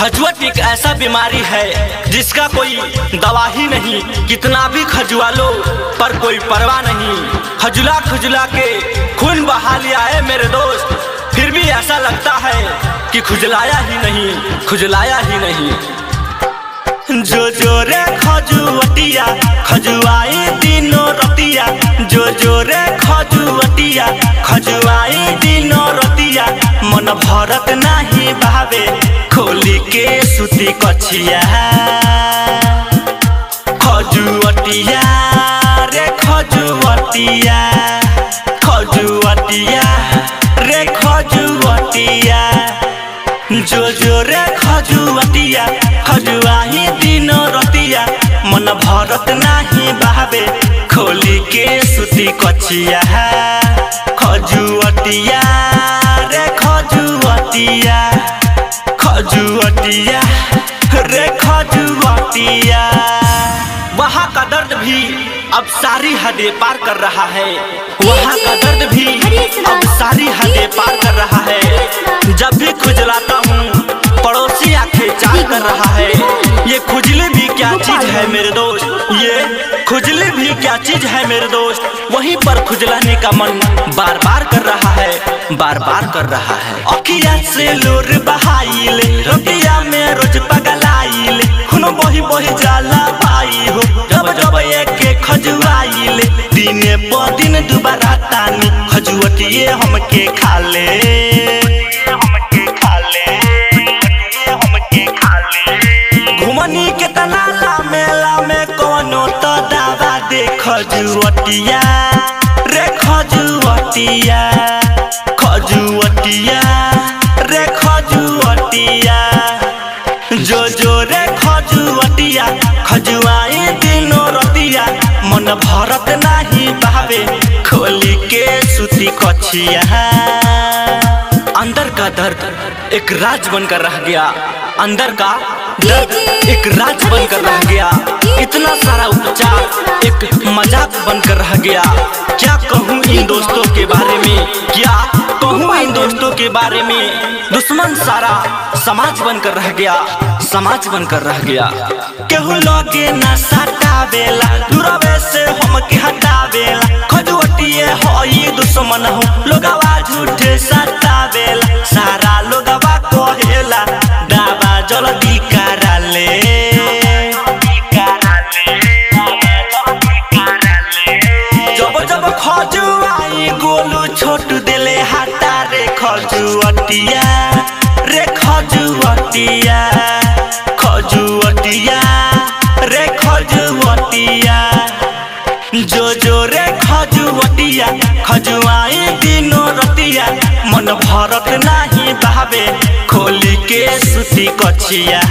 खजुआट एक ऐसा बीमारी है जिसका कोई दवा ही नहीं। कितना भी खजुआ लो पर कोई परवाह नहीं। खजुला खजुला के खून बहा लिया है मेरे दोस्त, फिर भी ऐसा लगता है कि खुजलाया ही नहीं, खुजलाया ही नहीं। जो जो रे खजुअटिया खजुआई दिनों रतिया, जो जो रे खजुअटिया खजुआई दिनों रतिया, मन भरत नहीं भावे खोली के सुती कछिया। खजुअटिया रे खजुअटिया, खजुअटिया रे खजुअटिया, जो जो रे खजुअटिया खजुआही दिनों रतिया, मन भरत नहीं भावे खोली के सुती कछिया। खजुअटिया रे खजुअटिया, खजुअटिया रे खजुअटिया। वहाँ का दर्द भी अब सारी हदें पार कर रहा है, वहाँ का दर्द भी अब सारी हदें पार कर रहा है। जब भी खुजलाता हूँ पड़ोसी आंखें चार कर रहा है। ये खुजली भी क्या चीज है मेरे दोस्त, ये खुजली भी क्या चीज है मेरे दोस्त। वहीं पर खुजलाने का मन बार बार कर रहा है, बार बार कर रहा है। अखिया से लोर बहाइले, रोटिया में रोज पगलाइले, खून बही बही जाला पाई हो जब जब एक खजुआइले। दिने प दिन दोबारा तानी खजुअटिए हमके खाले, घुमनी के तनाला मेला में कोनो तो दावा दे। खजुअटिया रे खजुअटिया, खजुअटिया रे खजुअटिया, जो जो रे खजुअटिया खजुआई दिनों रतिया, मन भरत नहीं भावे खोली के सुती कछिया। अंदर का दर्द एक राज बनकर रह गया, अंदर का दर्द एक राज बनकर रह गया। इतना सारा उपचार एक मजाक बनकर रह गया। क्या कहूँ इन दोस्तों के बारे में, क्या कहूँ इन दोस्तों के बारे में। दुश्मन सारा समाज बनकर रह गया, समाज बनकर रह गया। केहू लगे न सतावेला, दूरवे से हमके हटावेला। खजुअटिए होई दुश्मन हो, लोगवा झूठे सतावेला। सारा लोगवा कहेला दावा जल्दी करा ले, जब जब खजुआई गोलू छोट देले हाथा रे। खजुअटिया रे खजुअटिया, खजुअटिया रे खजुअटिया, जो जो रे खजुअटिया खजुआई दिनों रतिया, मन भरत नहीं भावे खोली के सुती कछिया।